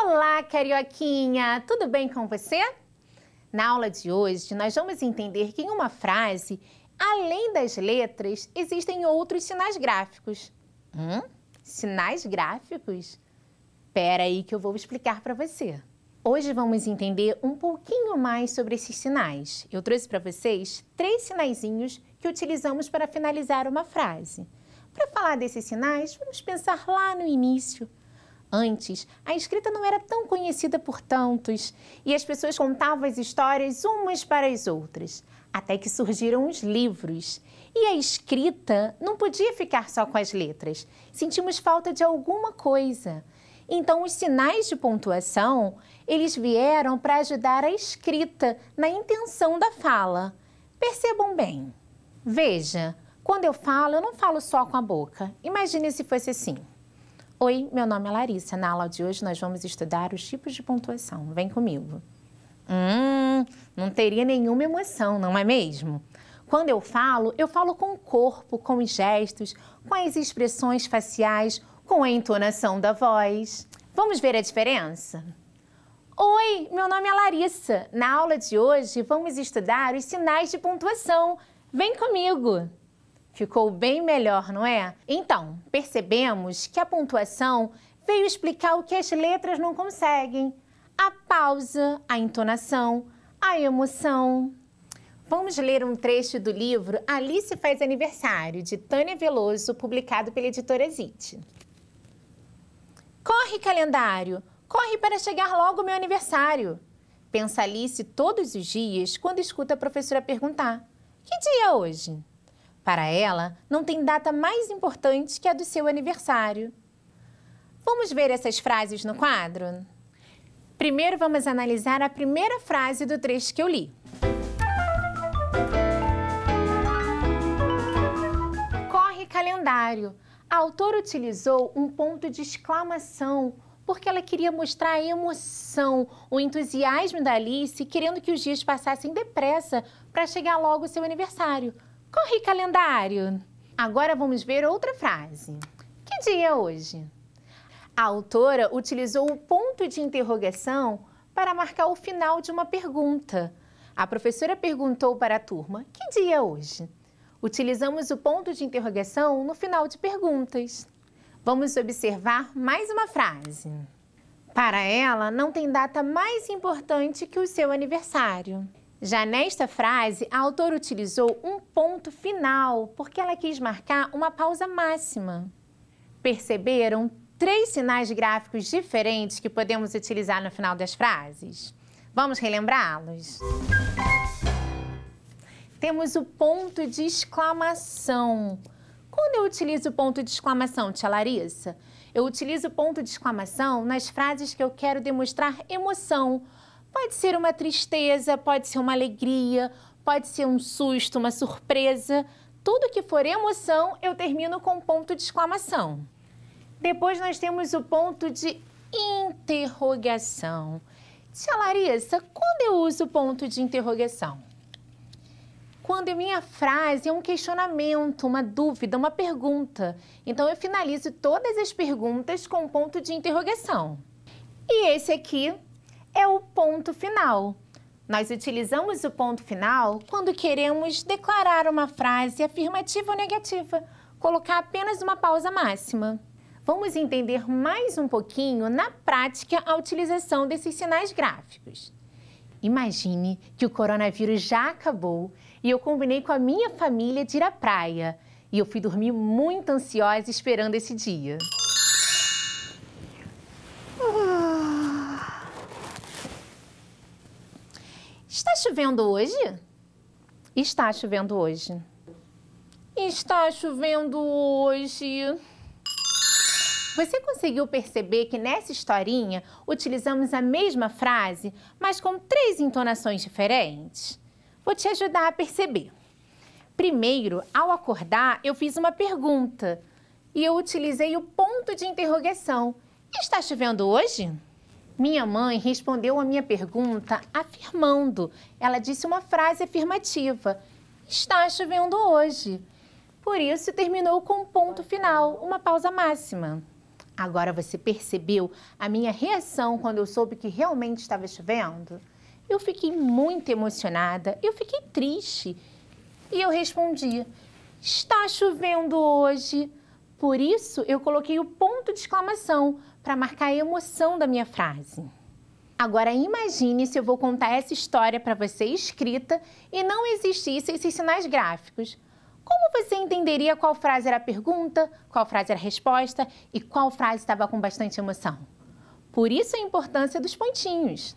Olá, carioquinha! Tudo bem com você? Na aula de hoje, nós vamos entender que em uma frase, além das letras, existem outros sinais gráficos. Sinais gráficos? Espera aí que eu vou explicar para você. Hoje vamos entender um pouquinho mais sobre esses sinais. Eu trouxe para vocês 3 sinaizinhos que utilizamos para finalizar uma frase. Para falar desses sinais, vamos pensar lá no início. Antes, a escrita não era tão conhecida por tantos e as pessoas contavam as histórias umas para as outras, até que surgiram os livros. E a escrita não podia ficar só com as letras, sentimos falta de alguma coisa. Então, os sinais de pontuação, eles vieram para ajudar a escrita na intenção da fala. Percebam bem. Veja, quando eu não falo só com a boca. Imagine se fosse assim. Oi, meu nome é Larissa. Na aula de hoje nós vamos estudar os tipos de pontuação. Vem comigo. Não teria nenhuma emoção, não é mesmo? Quando eu falo com o corpo, com os gestos, com as expressões faciais, com a entonação da voz. Vamos ver a diferença? Oi, meu nome é Larissa. Na aula de hoje vamos estudar os sinais de pontuação. Vem comigo. Ficou bem melhor, não é? Então, percebemos que a pontuação veio explicar o que as letras não conseguem. A pausa, a entonação, a emoção. Vamos ler um trecho do livro Alice Faz Aniversário, de Tânia Veloso, publicado pela editora Zite. Corre, calendário! Corre para chegar logo o meu aniversário! Pensa Alice todos os dias quando escuta a professora perguntar: que dia é hoje? Para ela, não tem data mais importante que a do seu aniversário. Vamos ver essas frases no quadro? Primeiro, vamos analisar a primeira frase do trecho que eu li. Corre, calendário! A autora utilizou um ponto de exclamação porque ela queria mostrar a emoção, o entusiasmo da Alice, querendo que os dias passassem depressa para chegar logo o seu aniversário. Corre, calendário! Agora vamos ver outra frase. Que dia é hoje? A autora utilizou o ponto de interrogação para marcar o final de uma pergunta. A professora perguntou para a turma: que dia é hoje? Utilizamos o ponto de interrogação no final de perguntas. Vamos observar mais uma frase. Para ela, não tem data mais importante que o seu aniversário. Já nesta frase, a autora utilizou um ponto final porque ela quis marcar uma pausa máxima. Perceberam 3 sinais gráficos diferentes que podemos utilizar no final das frases? Vamos relembrá-los? Temos o ponto de exclamação. Quando eu utilizo o ponto de exclamação, tia Larissa? Eu utilizo o ponto de exclamação nas frases que eu quero demonstrar emoção. Pode ser uma tristeza, pode ser uma alegria, pode ser um susto, uma surpresa. Tudo que for emoção, eu termino com ponto de exclamação. Depois nós temos o ponto de interrogação. Tia Larissa, quando eu uso o ponto de interrogação? Quando a minha frase é um questionamento, uma dúvida, uma pergunta. Então, eu finalizo todas as perguntas com ponto de interrogação. E esse aqui é o ponto final. Nós utilizamos o ponto final quando queremos declarar uma frase afirmativa ou negativa, colocar apenas uma pausa máxima. Vamos entender mais um pouquinho na prática a utilização desses sinais gráficos. Imagine que o coronavírus já acabou e eu combinei com a minha família de ir à praia. E eu fui dormir muito ansiosa esperando esse dia. Está chovendo hoje? Está chovendo hoje. Está chovendo hoje. Você conseguiu perceber que nessa historinha utilizamos a mesma frase, mas com 3 entonações diferentes? Vou te ajudar a perceber. Primeiro, ao acordar, eu fiz uma pergunta e eu utilizei o ponto de interrogação. Está chovendo hoje? Minha mãe respondeu a minha pergunta afirmando. Ela disse uma frase afirmativa. Está chovendo hoje. Por isso, terminou com um ponto final, uma pausa máxima. Agora você percebeu a minha reação quando eu soube que realmente estava chovendo? Eu fiquei muito emocionada, eu fiquei triste. E eu respondi: está chovendo hoje. Por isso, eu coloquei o ponto de exclamação para marcar a emoção da minha frase. Agora, imagine se eu vou contar essa história para você escrita e não existissem esses sinais gráficos. Como você entenderia qual frase era a pergunta, qual frase era a resposta e qual frase estava com bastante emoção? Por isso a importância dos pontinhos.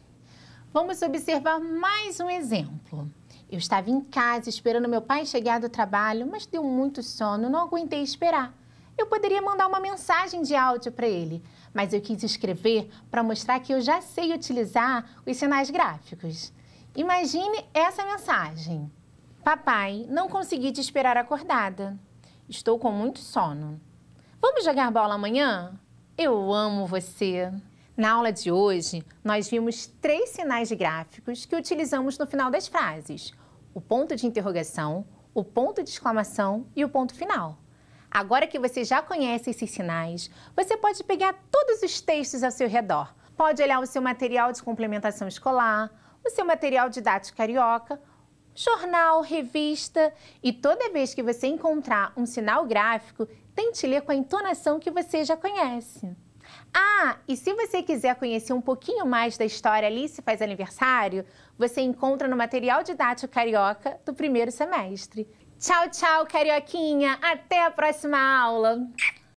Vamos observar mais um exemplo. Eu estava em casa esperando meu pai chegar do trabalho, mas deu muito sono, não aguentei esperar. Eu poderia mandar uma mensagem de áudio para ele, mas eu quis escrever para mostrar que eu já sei utilizar os sinais gráficos. Imagine essa mensagem. Papai, não consegui te esperar acordada. Estou com muito sono. Vamos jogar bola amanhã? Eu amo você. Na aula de hoje, nós vimos 3 sinais gráficos que utilizamos no final das frases: o ponto de interrogação, o ponto de exclamação e o ponto final. Agora que você já conhece esses sinais, você pode pegar todos os textos ao seu redor. Pode olhar o seu material de complementação escolar, o seu material didático carioca, jornal, revista, e toda vez que você encontrar um sinal gráfico, tente ler com a entonação que você já conhece. Ah, e se você quiser conhecer um pouquinho mais da história Alice Faz Aniversário, você encontra no material didático carioca do primeiro semestre. Tchau, tchau, carioquinha! Até a próxima aula!